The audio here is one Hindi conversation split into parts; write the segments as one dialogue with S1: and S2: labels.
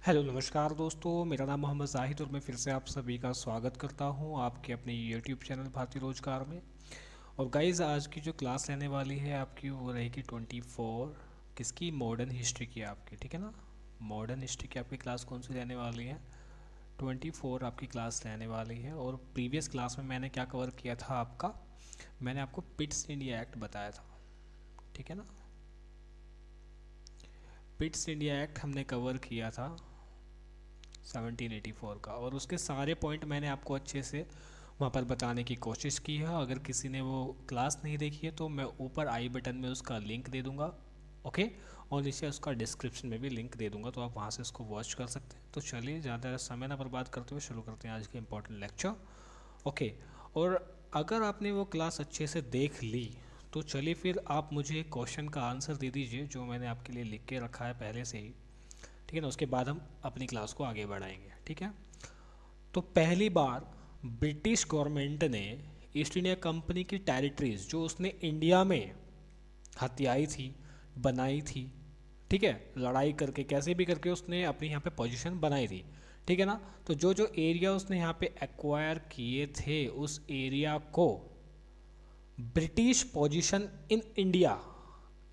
S1: हेलो नमस्कार दोस्तों, मेरा नाम मोहम्मद जाहिद और मैं फिर से आप सभी का स्वागत करता हूं आपके अपने यूट्यूब चैनल भारतीय रोजगार में। और गाइस, आज की जो क्लास रहने वाली है आपकी वो रहेगी 24 किसकी, मॉडर्न हिस्ट्री की आपकी, ठीक है ना। मॉडर्न हिस्ट्री की आपकी क्लास कौन सी रहने वाली है? 24 आपकी क्लास रहने वाली है। और प्रीवियस क्लास में मैंने क्या कवर किया था आपका, मैंने आपको पिट्स इंडिया एक्ट बताया था, ठीक है ना। पिट्स इंडिया एक्ट हमने कवर किया था 1784 का, और उसके सारे पॉइंट मैंने आपको अच्छे से वहाँ पर बताने की कोशिश की है। अगर किसी ने वो क्लास नहीं देखी है तो मैं ऊपर आई बटन में उसका लिंक दे दूँगा, ओके। और नीचे उसका डिस्क्रिप्शन में भी लिंक दे दूँगा, तो आप वहाँ से उसको वॉच कर सकते हैं। तो चलिए ज़्यादा समय ना बर्बाद करते हुए शुरू करते हैं आज के इम्पोर्टेंट लेक्चर, ओके। और अगर आपने वो क्लास अच्छे से देख ली तो चलिए फिर आप मुझे क्वेश्चन का आंसर दे दीजिए जो मैंने आपके लिए लिख के रखा है पहले से ही, ठीक है ना। उसके बाद हम अपनी क्लास को आगे बढ़ाएंगे, ठीक है। तो पहली बार ब्रिटिश गवर्नमेंट ने ईस्ट इंडिया कंपनी की टेरिटरीज जो उसने इंडिया में हथियाई थी, बनाई थी, ठीक है, लड़ाई करके कैसे भी करके उसने अपनी यहाँ पे पोजीशन बनाई थी, ठीक है ना। तो जो जो एरिया उसने यहाँ पे एक्वायर किए थे उस एरिया को ब्रिटिश पोजीशन इन इंडिया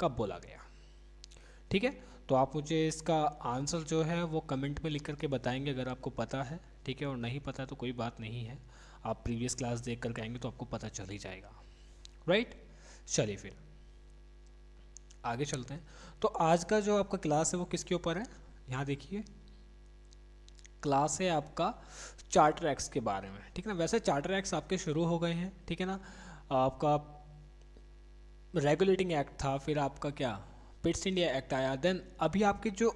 S1: कब बोला गया, ठीक है। तो आप मुझे इसका आंसर जो है वो कमेंट में लिख करके बताएंगे अगर आपको पता है, ठीक है। और नहीं पता है तो कोई बात नहीं है, आप प्रीवियस क्लास देख करके आएंगे तो आपको पता चल ही जाएगा, राइट। चलिए फिर आगे चलते हैं। तो आज का जो आपका क्लास है वो किसके ऊपर है, यहाँ देखिए। क्लास है आपका चार्टर एक्ट्स के बारे में, ठीक है ना। वैसे चार्टर एक्ट्स आपके शुरू हो गए हैं, ठीक है ना। आपका रेगुलेटिंग एक्ट था, फिर आपका क्या पिट्स इंडिया एक्ट आया, देन अभी आपके जो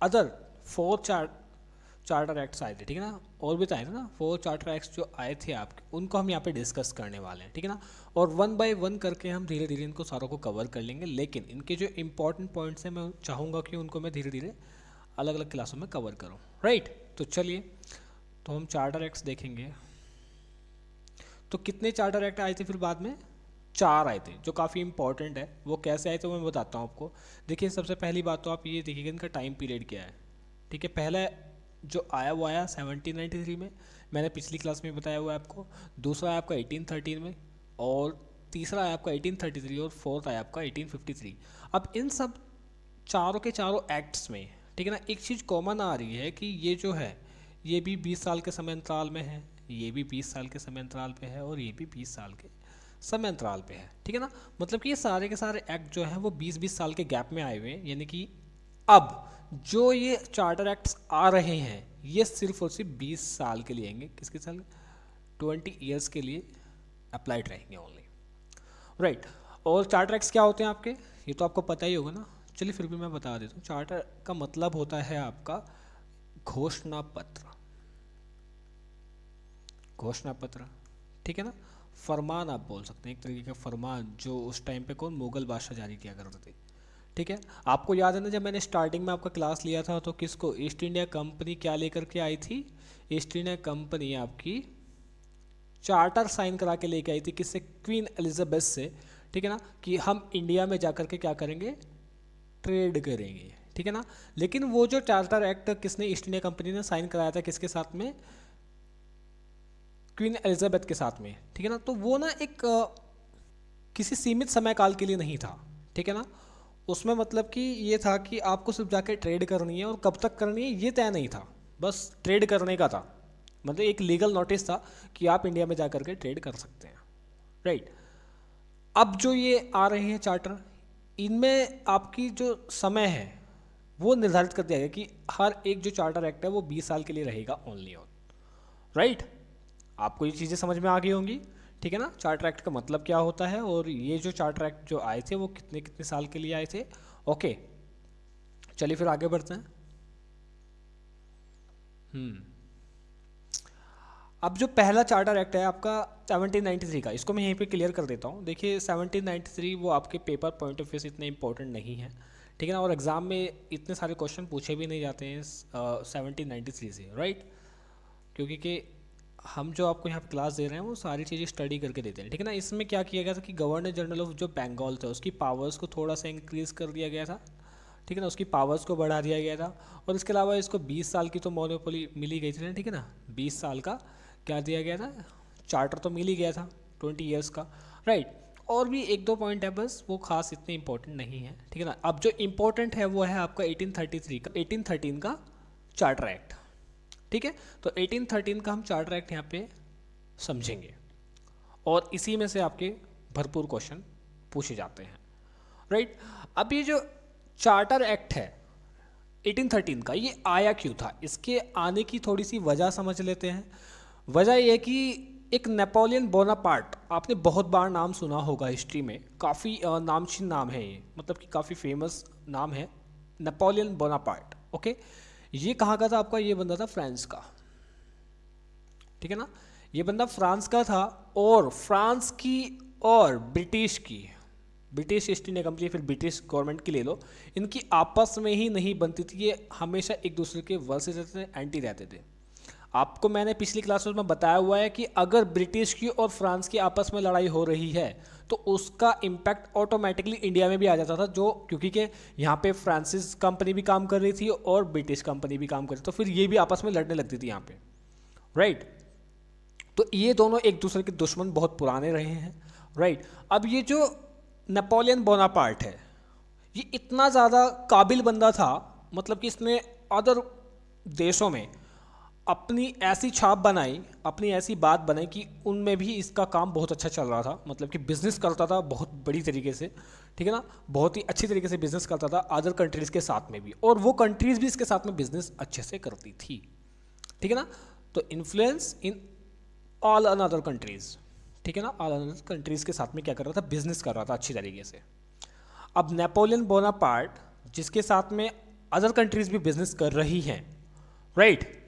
S1: अदर फोर चार्टर एक्ट्स आए थे, ठीक है ना। और भी तो आए थे ना, फोर चार्टर एक्ट्स जो आए थे आपके, उनको हम यहाँ पे डिस्कस करने वाले हैं, ठीक है ना। और वन बाय वन करके हम धीरे धीरे इनको सारों को कवर कर लेंगे, लेकिन इनके जो इंपॉर्टेंट पॉइंट्स हैं मैं चाहूँगा कि उनको मैं धीरे धीरे अलग अलग क्लासों में कवर करूँ, राइट। तो चलिए, तो हम चार्टर एक्ट्स देखेंगे। तो कितने चार्टर एक्ट आए थे फिर बाद में? चार आए थे, जो काफ़ी इंपॉर्टेंट है। वो कैसे आए थे वो मैं बताता हूँ आपको। देखिए, सबसे पहली बात तो आप ये देखिएगा इनका टाइम पीरियड क्या है, ठीक है। पहला जो आया वो आया 1793 में, मैंने पिछली क्लास में बताया हुआ है आपको। दूसरा आया आपका 1813 में, और तीसरा आया आपका 1833, और फोर्थ आया आपका 1853। अब इन सब चारों के चारों एक्ट्स में, ठीक है ना, एक चीज़ कॉमन आ रही है कि ये जो है ये भी 20 साल के समय अंतराल में है, ये भी 20 साल के समय अंतराल पे है, और ये भी 20 साल के समय अंतराल पे है, ठीक है ना। मतलब कि ये सारे के सारे एक्ट जो है वो 20-20 साल के गैप में आए हुए हैं, यानी कि अब जो ये चार्टर एक्ट्स आ रहे हैं ये सिर्फ और सिर्फ 20 साल के लिए आएंगे। किसके साल? 20 ईयर्स के लिए अप्लाइड रहेंगे ओनली, राइट। और चार्टर एक्ट्स क्या होते हैं आपके, ये तो आपको पता ही होगा ना। चलिए फिर भी मैं बता देता हूँ। चार्टर का मतलब होता है आपका घोषणा पत्र, घोषणा पत्र, ठीक है ना। फरमान आप बोल सकते हैं, एक तरीके का फरमान जो उस टाइम पे कौन, मुगल बादशाह जारी किया करते थे, ठीक है। आपको याद है ना, जब मैंने स्टार्टिंग में आपका क्लास लिया था तो किसको, ईस्ट इंडिया कंपनी क्या लेकर के आई थी? ईस्ट इंडिया कंपनी आपकी चार्टर साइन करा के लेके आई थी, किससे? क्वीन एलिजाबेथ से, ठीक है ना, कि हम इंडिया में जाकर के क्या करेंगे, ट्रेड करेंगे, ठीक है ना। लेकिन वो जो चार्टर एक्ट किसने, ईस्ट इंडिया कंपनी ने साइन कराया था, किसके साथ में? क्वीन एलिजाबेथ के साथ में, ठीक है ना। तो वो ना एक किसी सीमित समय काल के लिए नहीं था, ठीक है ना। उसमें मतलब कि ये था कि आपको सिर्फ जाके ट्रेड करनी है, और कब तक करनी है ये तय नहीं था, बस ट्रेड करने का था। मतलब एक लीगल नोटिस था कि आप इंडिया में जाकर के ट्रेड कर सकते हैं, राइट। अब जो ये आ रहे हैं चार्टर, इनमें आपकी जो समय है वो निर्धारित कर दिया गया कि हर एक जो चार्टर एक्ट है वो 20 साल के लिए रहेगा ओनली ऑन, राइट। आपको ये चीज़ें समझ में आ गई होंगी, ठीक है ना। चार्टर एक्ट का मतलब क्या होता है, और ये जो चार्टर एक्ट जो आए थे वो कितने कितने साल के लिए आए थे, ओके। चलिए फिर आगे बढ़ते हैं। अब जो पहला चार्टर एक्ट है आपका 1793 का, इसको मैं यहीं पे क्लियर कर देता हूँ। देखिए 1793 वो आपके पेपर पॉइंट ऑफ व्यू से इतने इंपॉर्टेंट नहीं है, ठीक है ना। और एग्जाम में इतने सारे क्वेश्चन पूछे भी नहीं जाते हैं 1793 से, राइट। क्योंकि कि हम जो आपको यहाँ पे क्लास दे रहे हैं वो सारी चीज़ें स्टडी करके देते हैं, ठीक है ना। इसमें क्या किया गया था कि गवर्नर जनरल ऑफ जो बंगाल था उसकी पावर्स को थोड़ा सा इंक्रीज़ कर दिया गया था, ठीक है ना, उसकी पावर्स को बढ़ा दिया गया था। और इसके अलावा इसको 20 साल की तो मोनोपोली मिली गई थी ना, ठीक है ना, 20 साल का क्या दिया गया था, चार्टर तो मिल ही गया था 20 ईयर्स का, राइट। और भी एक दो पॉइंट है बस, वो खास इतने इंपॉर्टेंट नहीं है, ठीक है ना। अब जो इंपॉर्टेंट है वो है आपका 1833 का 1813 का चार्टर एक्ट, ठीक है। तो 1813 का हम चार्टर एक्ट यहाँ पे समझेंगे और इसी में से आपके भरपूर क्वेश्चन पूछे जाते हैं, राइट। अब ये जो चार्टर एक्ट है 1813 का, ये आया क्यों था, इसके आने की थोड़ी सी वजह समझ लेते हैं। वजह यह कि एक नेपोलियन बोनापार्ट, आपने बहुत बार नाम सुना होगा हिस्ट्री में, काफ़ी नामचीन नाम है ये, मतलब कि काफ़ी फेमस नाम है नेपोलियन बोनापार्ट, ओके। ये कहाँ का था आपका, ये बंदा था फ्रांस का, ठीक है ना, ये बंदा फ्रांस का था। और फ्रांस की और ब्रिटिश ईस्ट इंडिया कंपनी, फिर ब्रिटिश गवर्नमेंट की ले लो, इनकी आपस में ही नहीं बनती थी, ये हमेशा एक दूसरे के वर्सेस रहते थे, एंटी रहते थे। आपको मैंने पिछली क्लासेस में बताया हुआ है कि अगर ब्रिटिश की और फ्रांस की आपस में लड़ाई हो रही है तो उसका इम्पैक्ट ऑटोमेटिकली इंडिया में भी आ जाता था, जो क्योंकि के यहाँ पे फ्रांसिस कंपनी भी काम कर रही थी और ब्रिटिश कंपनी भी काम कर रही थी, तो फिर ये भी आपस में लड़ने लगती थी यहाँ पे, राइट। तो ये दोनों एक दूसरे के दुश्मन बहुत पुराने रहे हैं, राइट। अब ये जो नेपोलियन बोनापार्ट है, ये इतना ज़्यादा काबिल बंदा था, मतलब कि इसने अदर देशों में अपनी ऐसी छाप बनाई, अपनी ऐसी बात बनाई कि उनमें भी इसका काम बहुत अच्छा चल रहा था, मतलब कि बिजनेस करता था बहुत बड़ी तरीके से, ठीक है ना, बहुत ही अच्छी तरीके से बिजनेस करता था अदर कंट्रीज़ के साथ में भी, और वो कंट्रीज़ भी इसके साथ में बिजनेस अच्छे से करती थी, ठीक है ना। तो influence in all another countries, ठीक है ना, ऑल अनदर कंट्रीज़ के साथ में क्या कर रहा था, बिजनेस कर रहा था अच्छी तरीके से। अब नेपोलियन बोनापार्ट जिसके साथ में अदर कंट्रीज़ भी बिजनेस कर रही हैं, राइट,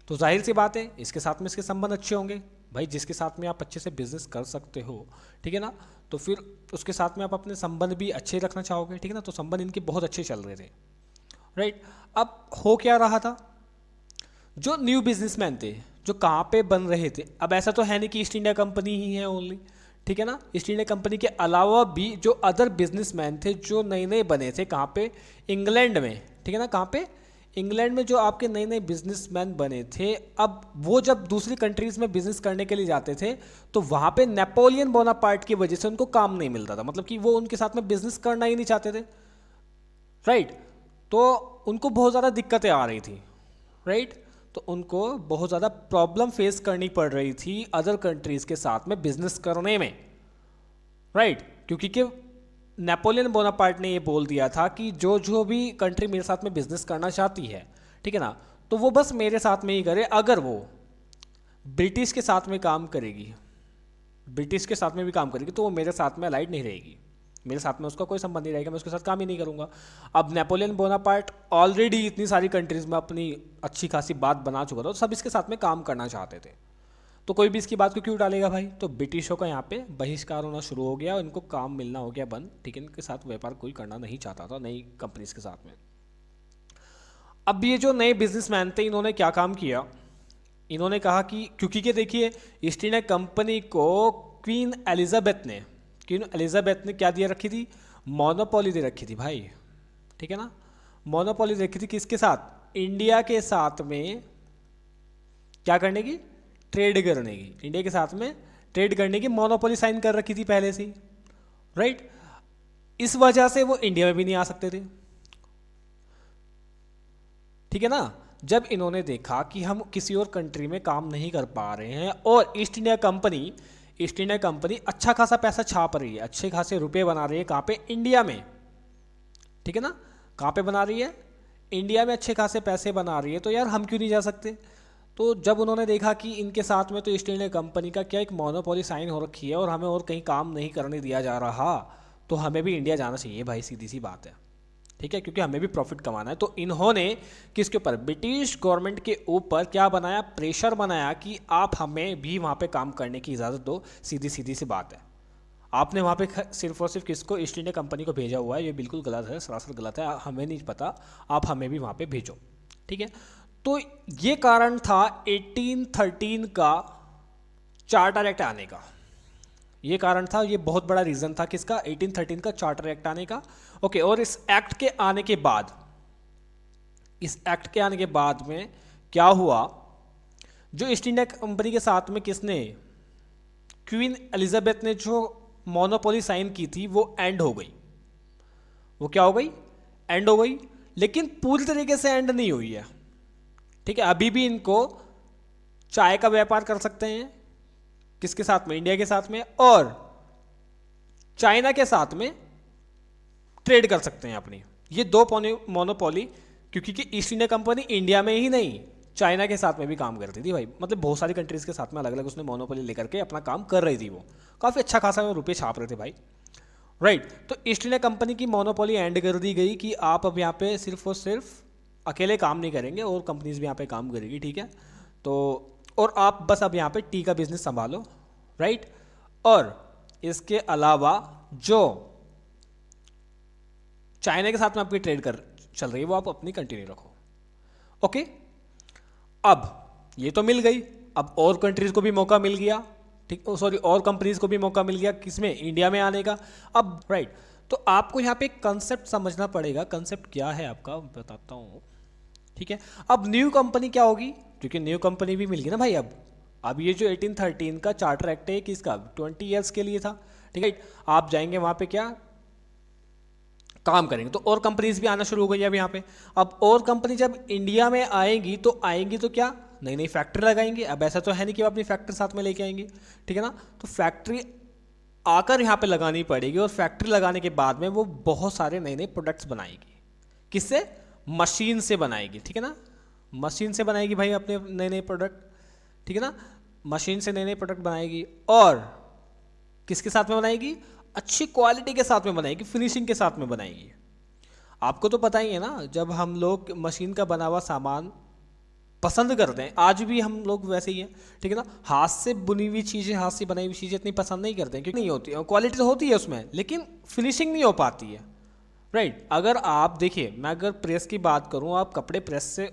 S1: तो जाहिर सी बात है इसके साथ में इसके संबंध अच्छे होंगे भाई, जिसके साथ में आप अच्छे से बिजनेस कर सकते हो, ठीक है ना, तो फिर उसके साथ में आप अपने संबंध भी अच्छे रखना चाहोगे, ठीक है ना। तो संबंध इनके बहुत अच्छे चल रहे थे, राइट। अब हो क्या रहा था, जो न्यू बिजनेसमैन थे जो कहाँ पे बन रहे थे, अब ऐसा तो है नहीं कि ईस्ट इंडिया कंपनी ही है ओनली, ठीक है ना, ईस्ट इंडिया कंपनी के अलावा भी जो अदर बिजनेसमैन थे जो नए नए बने थे, कहाँ पे, इंग्लैंड में, ठीक है ना, कहाँ पे, इंग्लैंड में जो आपके नए नए बिजनेसमैन बने थे, अब वो जब दूसरी कंट्रीज़ में बिजनेस करने के लिए जाते थे तो वहाँ पे नेपोलियन बोनापार्ट की वजह से उनको काम नहीं मिलता था, मतलब कि वो उनके साथ में बिजनेस करना ही नहीं चाहते थे, राइट। तो उनको बहुत ज़्यादा दिक्कतें आ रही थी, राइट। तो उनको बहुत ज़्यादा प्रॉब्लम फेस करनी पड़ रही थी अदर कंट्रीज़ के साथ में बिजनेस करने में, राइट। क्योंकि कि नेपोलियन बोनापार्ट ने ये बोल दिया था कि जो जो भी कंट्री मेरे साथ में बिजनेस करना चाहती है, ठीक है ना, तो वो बस मेरे साथ में ही करे, अगर वो ब्रिटिश के साथ में काम करेगी, ब्रिटिश के साथ में भी काम करेगी, तो वो मेरे साथ में अलाइड नहीं रहेगी, मेरे साथ में उसका कोई संबंध नहीं रहेगा, मैं उसके साथ काम ही नहीं करूंगा। अब नेपोलियन बोनापार्ट ऑलरेडी इतनी सारी कंट्रीज़ में अपनी अच्छी खासी बात बना चुका था, तो सब इसके साथ में काम करना चाहते थे, तो कोई भी इसकी बात को क्यों डालेगा भाई। तो ब्रिटिशों का यहाँ पे बहिष्कार होना शुरू हो गया, इनको काम मिलना हो गया बंद, ठीक है, इनके साथ व्यापार कोई करना नहीं चाहता था नई कंपनीज के साथ में। अब ये जो नए बिजनेसमैन थे इन्होंने क्या काम किया, इन्होंने कहा कि क्योंकि के देखिए ईस्ट इंडिया कंपनी को क्वीन एलिजाबेथ ने क्या दिया रखी थी, मोनोपोली दे रखी थी भाई, ठीक है ना, मोनोपोली दे रखी थी किसके साथ, इंडिया के साथ में क्या करने की, ट्रेड करने की, इंडिया के साथ में ट्रेड करने की मोनोपोली साइन कर रखी थी पहले से, राइट। इस वजह से वो इंडिया में भी नहीं आ सकते थे, ठीक है ना। जब इन्होंने देखा कि हम किसी और कंट्री में काम नहीं कर पा रहे हैं और ईस्ट इंडिया कंपनी अच्छा खासा पैसा छाप रही है, अच्छे खासे रुपए बना रही है, कहाँ पे, इंडिया में, ठीक है ना, कहाँ पे बना रही है, इंडिया में अच्छे खासे पैसे बना रही है, तो यार हम क्यों नहीं जा सकते। तो जब उन्होंने देखा कि इनके साथ में तो ईस्ट इंडिया कंपनी का क्या एक मोनोपोली साइन हो रखी है और हमें और कहीं काम नहीं करने दिया जा रहा, तो हमें भी इंडिया जाना चाहिए भाई, सीधी सी बात है, ठीक है, क्योंकि हमें भी प्रॉफिट कमाना है। तो इन्होंने किसके ऊपर, ब्रिटिश गवर्नमेंट के ऊपर क्या बनाया, प्रेशर बनाया कि आप हमें भी वहाँ पे काम करने की इजाज़त दो, सीधी सी बात है। आपने वहाँ पे सिर्फ और सिर्फ किसको, ईस्ट इंडिया कंपनी को भेजा हुआ है, ये बिल्कुल गलत है, सरासर गलत है, हमें नहीं पता, आप हमें भी वहाँ पे भेजो, ठीक है। तो ये कारण था 1813 का चार्टर एक्ट आने का, ये कारण था, ये बहुत बड़ा रीज़न था किसका, 1813 का चार्टर एक्ट आने का। ओके, और इस एक्ट के आने के बाद, इस एक्ट के आने के बाद में क्या हुआ, जो ईस्ट इंडिया कंपनी के साथ में किसने, क्वीन एलिजाबेथ ने जो मोनोपोली साइन की थी वो एंड हो गई। वो क्या हो गई, एंड हो गई। लेकिन पूरी तरीके से एंड नहीं हुई है, ठीक है। अभी भी इनको चाय का व्यापार कर सकते हैं, किसके साथ में, इंडिया के साथ में, और चाइना के साथ में ट्रेड कर सकते हैं अपनी। ये दो मोनोपोली, क्योंकि ईस्ट इंडिया कंपनी इंडिया में ही नहीं चाइना के साथ में भी काम करती थी भाई, मतलब बहुत सारी कंट्रीज के साथ में अलग अलग उसने मोनोपोली लेकर के अपना काम कर रही थी। वो काफ़ी अच्छा खासा रुपये छाप रहे थे भाई, राइट। तो ईस्ट इंडिया कंपनी की मोनोपोली एंड कर दी गई कि आप अब यहाँ पे सिर्फ और सिर्फ अकेले काम नहीं करेंगे, और कंपनीज भी यहाँ पे काम करेगी, ठीक है। तो और आप बस अब यहाँ पे टी का बिजनेस संभालो, राइट। और इसके अलावा जो चाइना के साथ में आपकी ट्रेड कर चल रही है वो आप अपनी कंटिन्यू रखो। ओके, अब ये तो मिल गई, अब और कंट्रीज को भी मौका मिल गया, ठीक, सॉरी, और कंपनीज को भी मौका मिल गया किसमें, इंडिया में आने का। अब राइट, तो आपको यहाँ पे एक कंसेप्ट समझना पड़ेगा। कंसेप्ट क्या है आपका, बताता हूँ, ठीक है। अब न्यू कंपनी क्या होगी, क्योंकि न्यू कंपनी भी मिल गई ना भाई। अब ये जो 1813 का चार्टर एक्ट है किसका, 20 ईयर्स के लिए था, ठीक है। आप जाएंगे वहाँ पे क्या काम करेंगे, तो और कंपनीज भी आना शुरू हो गई अब यहाँ पे। अब और कंपनी जब इंडिया में आएंगी तो क्या नई नई फैक्ट्री लगाएंगे। अब ऐसा तो है नहीं कि वो अपनी फैक्ट्री साथ में लेके आएंगे, ठीक है ना। तो फैक्ट्री आकर यहाँ पे लगानी पड़ेगी, और फैक्ट्री लगाने के बाद में वो बहुत सारे नए नए प्रोडक्ट्स बनाएगी। किससे, मशीन से बनाएगी, ठीक है ना। मशीन से बनाएगी भाई अपने नए नए प्रोडक्ट, ठीक है ना। मशीन से नए नए प्रोडक्ट बनाएगी, और किसके साथ में बनाएगी, अच्छी क्वालिटी के साथ में बनाएगी, फिनिशिंग के साथ में बनाएगी। आपको तो पता ही है ना, जब हम लोग मशीन का बना हुआ सामान पसंद करते हैं, आज भी हम लोग वैसे ही हैं, ठीक है ना। हाथ से बुनी हुई चीज़ें, हाथ से बनाई हुई चीज़ें इतनी पसंद नहीं करते हैं, क्योंकि नहीं होती, क्वालिटी तो होती है उसमें, लेकिन फिनिशिंग नहीं हो पाती है, राइट। अगर आप देखिए, मैं अगर प्रेस की बात करूँ, आप कपड़े प्रेस से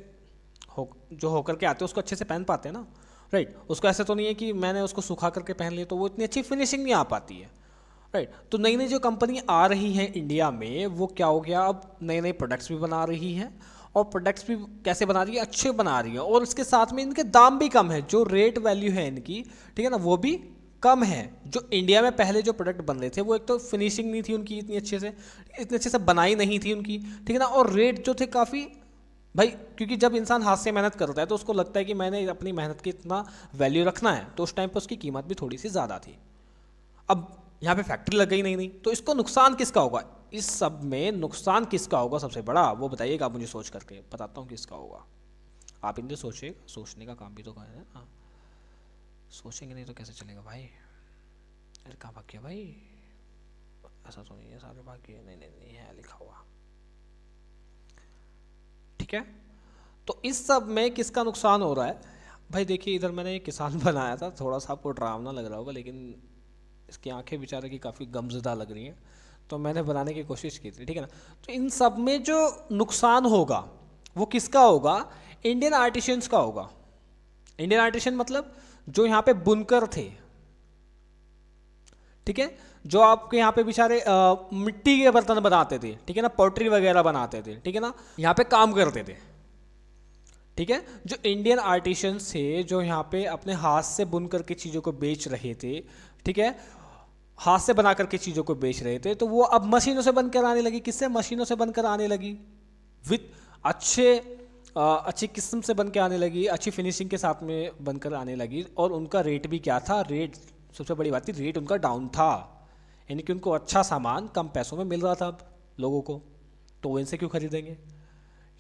S1: जो होकर के आते हैं उसको अच्छे से पहन पाते हैं ना, राइट। उसको ऐसा तो नहीं है कि मैंने उसको सुखा करके पहन लिया तो वो इतनी अच्छी फिनिशिंग नहीं आ पाती है, राइट। तो नई नई जो कंपनी आ रही है इंडिया में, वो क्या हो गया, अब नए नए प्रोडक्ट्स भी बना रही है, और प्रोडक्ट्स भी कैसे बना रही है, अच्छे बना रही है, और उसके साथ में इनके दाम भी कम है, जो रेट वैल्यू है इनकी, ठीक है ना, वो भी कम है। जो इंडिया में पहले जो प्रोडक्ट बन रहे थे वो एक तो फिनिशिंग नहीं थी उनकी इतनी अच्छे से बनाई नहीं थी उनकी, ठीक है ना, और रेट जो थे काफ़ी भाई, क्योंकि जब इंसान हाथ से मेहनत करता है तो उसको लगता है कि मैंने अपनी मेहनत की इतना वैल्यू रखना है, तो उस टाइम पर उसकी कीमत भी थोड़ी सी ज़्यादा थी। अब यहाँ पे फैक्ट्री लग गई नहीं, तो इसको नुकसान किसका होगा, इस सब में नुकसान किसका होगा सबसे बड़ा, वो बताइएगा आप मुझे, सोच करके बताता हूँ किसका होगा। आप इनसे सोचिए, सोचने का काम भी तो है ना, सोचेंगे नहीं तो कैसे चलेगा भाई। अरे कहाँ भाग गया भाई, ऐसा तो नहीं है सारे भाग गए, नहीं है लिखा हुआ, ठीक है। तो इस सब में किसका नुकसान हो रहा है भाई, देखिए इधर मैंने एक किसान बनाया था, थोड़ा सा आपको डरावना लग रहा होगा, लेकिन इसकी आंखें बेचारे की काफ़ी गमज़दा लग रही हैं, तो मैंने बनाने की कोशिश की थी, ठीक है ना। तो इन सब में जो नुकसान होगा वो किसका होगा, इंडियन आर्टिशियंस का होगा। इंडियन आर्टिशियन मतलब जो यहाँ पे बुनकर थे, ठीक है, जो आपके यहाँ पे बेचारे मिट्टी के बर्तन बनाते थे, ठीक है ना, पोट्री वगैरह बनाते थे, ठीक है ना, यहाँ पे काम करते थे, ठीक है। जो इंडियन आर्टिशियंस थे, जो यहाँ पे अपने हाथ से बुन करके चीज़ों को बेच रहे थे, ठीक है, हाथ से बना करके चीज़ों को बेच रहे थे, तो वो अब मशीनों से बनकर आने लगी। किससे, मशीनों से बनकर आने लगी, विथ अच्छी किस्म से बन के आने लगी, अच्छी फिनिशिंग के साथ में बनकर आने लगी, और उनका रेट भी क्या था, रेट सबसे बड़ी बात थी, रेट उनका डाउन था, यानी कि उनको अच्छा सामान कम पैसों में मिल रहा था अब लोगों को, तो वो इनसे क्यों खरीदेंगे,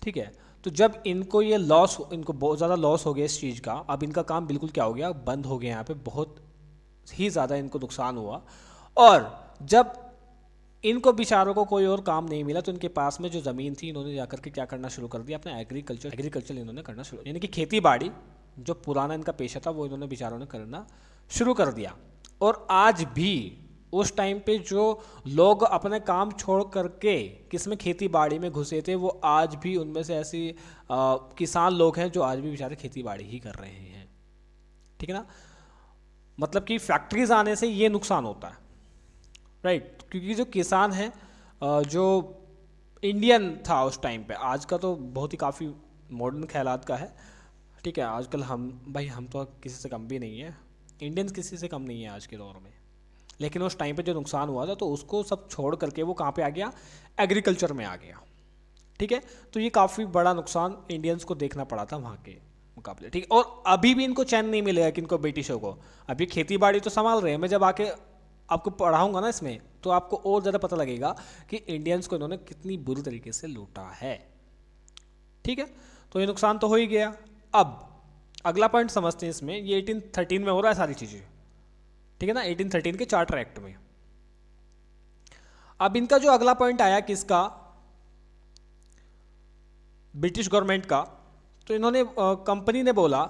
S1: ठीक है। तो जब इनको ये लॉस, इनको बहुत ज़्यादा लॉस हो गया इस चीज़ का, अब इनका काम बिल्कुल क्या हो गया, बंद हो गया, यहाँ पे बहुत ही ज़्यादा इनको नुकसान हुआ। और जब इनको बेचारों को कोई और काम नहीं मिला, तो इनके पास में जो ज़मीन थी, इन्होंने जाकर के क्या करना शुरू कर दिया, अपना एग्रीकल्चर इन्होंने करना शुरू, यानी कि खेती बाड़ी, जो पुराना इनका पेशा था वो इन्होंने बेचारों ने करना शुरू कर दिया। और आज भी उस टाइम पे जो लोग अपने काम छोड़ करके किसमें, खेती बाड़ी में घुसे थे, वो आज भी उनमें से ऐसी किसान लोग हैं जो आज भी बेचारे खेती बाड़ी ही कर रहे हैं, ठीक है ना। मतलब कि फैक्ट्रीज आने से ये नुकसान होता है, राइट। क्योंकि जो किसान है जो इंडियन था उस टाइम पे, आज का तो बहुत ही काफ़ी मॉडर्न ख्यालात का है, ठीक है। आजकल हम तो किसी से कम भी नहीं है, इंडियंस किसी से कम नहीं है आज के दौर में। लेकिन उस टाइम पे जो नुकसान हुआ था तो उसको सब छोड़ करके वो कहाँ पे आ गया, एग्रीकल्चर में आ गया, ठीक है। तो ये काफ़ी बड़ा नुकसान इंडियंस को देखना पड़ा था वहाँ के मुकाबले, ठीक है। और अभी भी इनको चैन नहीं मिलेगा कि इनको ब्रिटिशों को, अभी खेती बाड़ी तो संभाल रहे हैं। मैं जब आके आपको पढ़ाऊंगा ना इसमें तो आपको और ज़्यादा पता लगेगा कि इंडियंस को इन्होंने कितनी बुरी तरीके से लूटा है, ठीक है। तो ये नुकसान तो हो ही गया। अब अगला पॉइंट समझते हैं इसमें, ये 1813 में हो रहा है सारी चीज़ें, ठीक है ना, 1813 के चार्टर एक्ट में। अब इनका जो अगला पॉइंट आया किसका, ब्रिटिश गवर्नमेंट का, तो इन्होंने कंपनी ने बोला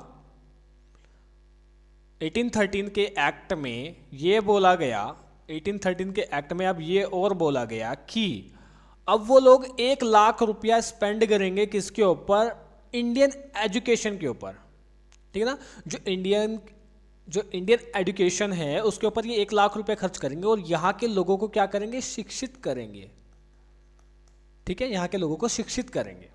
S1: 1813 के एक्ट में ये बोला गया, 1813 के एक्ट में अब ये और बोला गया कि अब वो लोग 1 लाख रुपया स्पेंड करेंगे किसके ऊपर, इंडियन एजुकेशन के ऊपर, ठीक है ना। जो इंडियन एजुकेशन है उसके ऊपर ये 1 लाख रुपया खर्च करेंगे और यहाँ के लोगों को क्या करेंगे, शिक्षित करेंगे, ठीक है, यहाँ के लोगों को शिक्षित करेंगे।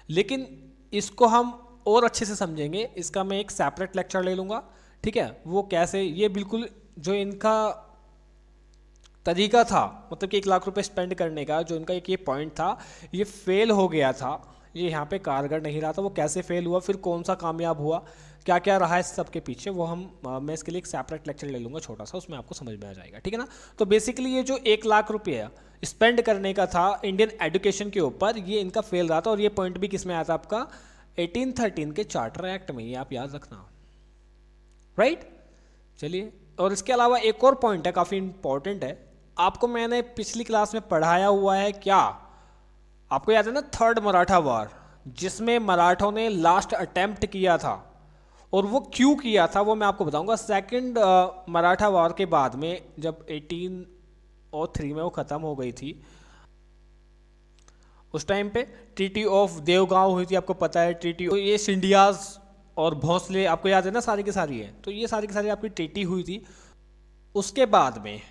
S1: लेकिन इसको हम और अच्छे से समझेंगे, इसका मैं एक सेपरेट लेक्चर ले लूँगा, ठीक है। वो कैसे, ये बिल्कुल जो इनका तरीका था, मतलब कि 1 लाख रुपए स्पेंड करने का जो इनका एक ये पॉइंट था, ये फेल हो गया था, ये यहाँ पे कारगर नहीं रहा था। वो कैसे फेल हुआ, फिर कौन सा कामयाब हुआ, क्या क्या रहा है सब के पीछे, वो मैं इसके लिए एक सेपरेट लेक्चर ले लूँगा छोटा सा, उसमें आपको समझ में आ जाएगा, ठीक है ना। तो बेसिकली ये जो 1 लाख रुपया स्पेंड करने का था इंडियन एजुकेशन के ऊपर, ये इनका फेल रहा था। और ये पॉइंट भी किस में आया था आपका, 1813 के चार्टर एक्ट में, ये आप याद रखना, राइट। चलिए, और इसके अलावा एक और पॉइंट है, काफ़ी इंपॉर्टेंट है, आपको मैंने पिछली क्लास में पढ़ाया हुआ है, क्या आपको याद है ना, थर्ड मराठा वार, जिसमें मराठों ने लास्ट अटेम्प्ट किया था, और वो क्यों किया था वो मैं आपको बताऊंगा। सेकंड मराठा वार के बाद में जब 1803 में वो ख़त्म हो गई थी, उस टाइम पे ट्रीटी ऑफ देवगांव हुई थी, आपको पता है ट्रीटी, तो ये सिंडियाज और भोंसले आपको याद है ना, सारी की सारी है, तो ये सारी की सारी आपकी ट्रीटी हुई थी। उसके बाद में,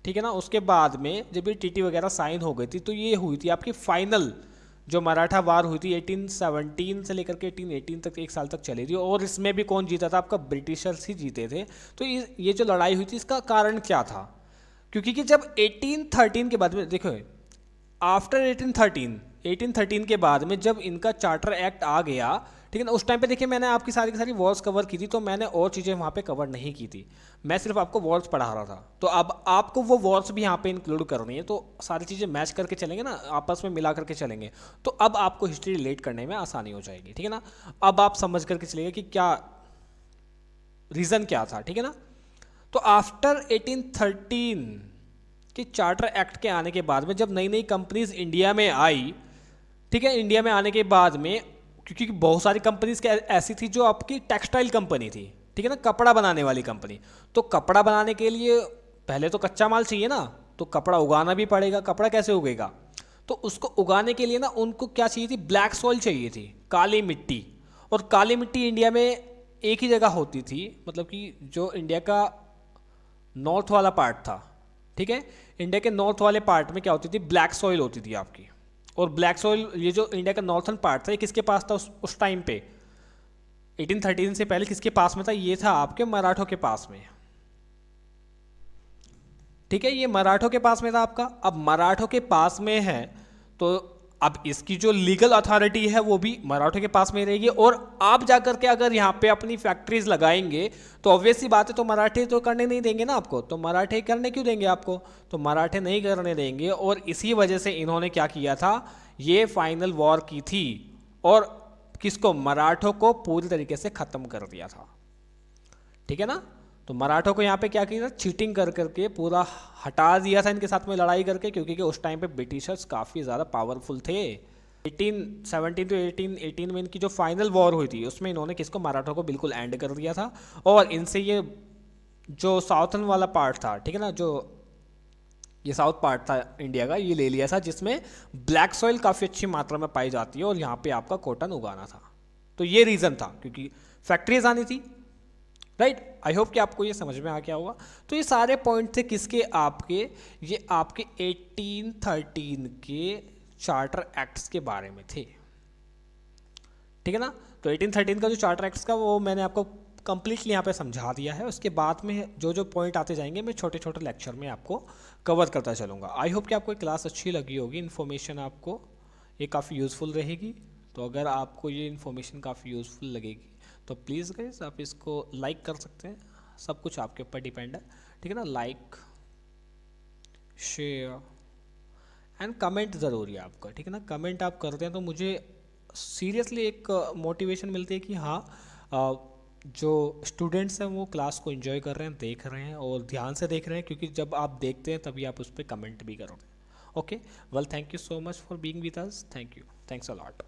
S1: ठीक है ना, उसके बाद में जब ये ट्रीटी वगैरह साइन हो गई थी तो ये हुई थी आपकी फाइनल जो मराठा वार हुई थी 1817 से लेकर के 1818 तक, 1 साल तक चली थी। और इसमें भी कौन जीता था, आपका ब्रिटिशर्स ही जीते थे। तो ये जो लड़ाई हुई थी इसका कारण क्या था, क्योंकि कि जब 1813 के बाद में देखो, आफ्टर 1813 के बाद में जब इनका चार्टर एक्ट आ गया, ठीक है ना, उस टाइम पे देखिए मैंने आपकी सारी की सारी वॉर्स कवर की थी, तो मैंने और चीज़ें वहाँ पे कवर नहीं की थी, मैं सिर्फ आपको वॉर्स पढ़ा रहा था। तो अब आपको वो वॉर्स भी यहाँ पे इंक्लूड करनी है, तो सारी चीज़ें मैच करके चलेंगे ना, आपस में मिला करके चलेंगे, तो अब आपको हिस्ट्री रिलेट करने में आसानी हो जाएगी, ठीक है ना। अब आप समझ करके चलिए कि क्या रीज़न क्या था, ठीक है ना। तो आफ्टर 1813 के चार्टर एक्ट के आने के बाद में जब नई नई कंपनीज इंडिया में आई, ठीक है, इंडिया में आने के बाद में, क्योंकि बहुत सारी कंपनीज ऐसी थी जो आपकी टेक्सटाइल कंपनी थी, ठीक है ना, कपड़ा बनाने वाली कंपनी। तो कपड़ा बनाने के लिए पहले तो कच्चा माल चाहिए ना, तो कपड़ा उगाना भी पड़ेगा। कपड़ा कैसे उगेगा, तो उसको उगाने के लिए ना उनको क्या चाहिए थी, ब्लैक सॉइल चाहिए थी, काली मिट्टी। और काली मिट्टी इंडिया में एक ही जगह होती थी, मतलब कि जो इंडिया का नॉर्थ वाला पार्ट था, ठीक है, इंडिया के नॉर्थ वाले पार्ट में क्या होती थी, ब्लैक सॉइल होती थी आपकी। और ब्लैक सॉइल, ये जो इंडिया का नॉर्थन पार्ट था, ये किसके पास था उस टाइम पे, 1813 से पहले किसके पास में था, ये था आपके मराठों के पास में, ठीक है, ये मराठों के पास में था आपका। अब मराठों के पास में है तो अब इसकी जो लीगल अथॉरिटी है वो भी मराठों के पास में रहेगी। और आप जाकर के अगर यहाँ पे अपनी फैक्ट्रीज लगाएंगे तो ऑब्वियस सी बात है, तो मराठे तो करने नहीं देंगे ना आपको, तो मराठे करने क्यों देंगे आपको, तो मराठे नहीं करने देंगे। और इसी वजह से इन्होंने क्या किया था, ये फाइनल वॉर की थी और किसको, मराठों को पूरी तरीके से खत्म कर दिया था, ठीक है ना। तो मराठों को यहाँ पे क्या किया था, चीटिंग कर करके पूरा हटा दिया था इनके साथ में लड़ाई करके, क्योंकि उस टाइम पे ब्रिटिशर्स काफ़ी ज़्यादा पावरफुल थे। 1817 to 1818 में इनकी जो फाइनल वॉर हुई थी उसमें इन्होंने किसको, मराठों को बिल्कुल एंड कर दिया था। और इनसे ये जो साउथर्न वाला पार्ट था, ठीक है ना, जो ये साउथ पार्ट था इंडिया का, ये ले लिया था, जिसमें ब्लैक सॉइल काफ़ी अच्छी मात्रा में पाई जाती है और यहाँ पे आपका कॉटन उगाना था। तो ये रीज़न था, क्योंकि फैक्ट्रीज आनी थी, राइट। आई होप कि आपको ये समझ में आ गया होगा। तो ये सारे पॉइंट थे किसके, आपके, ये आपके 1813 के चार्टर एक्ट्स के बारे में थे, ठीक है ना। तो 1813 का जो चार्टर एक्ट्स का वो मैंने आपको कंप्लीटली यहाँ पे समझा दिया है। उसके बाद में जो जो पॉइंट आते जाएंगे मैं छोटे छोटे लेक्चर में आपको कवर करता चलूँगा। आई होप कि आपको ये क्लास अच्छी लगी होगी, इन्फॉर्मेशन आपको ये काफ़ी यूज़फुल रहेगी। तो अगर आपको ये इन्फॉर्मेशन काफ़ी यूज़फुल लगेगी तो प्लीज़ गाइस आप इसको लाइक कर सकते हैं, सब कुछ आपके ऊपर डिपेंड है, ठीक है ना। लाइक, शेयर एंड कमेंट ज़रूरी है आपका, ठीक है ना। कमेंट आप करते हैं तो मुझे सीरियसली एक मोटिवेशन मिलती है कि हाँ जो स्टूडेंट्स हैं वो क्लास को एंजॉय कर रहे हैं, देख रहे हैं और ध्यान से देख रहे हैं, क्योंकि जब आप देखते हैं तभी आप उस पर कमेंट भी करोगे। Okay, well thank you so much for being with us, thank you, thanks a lot.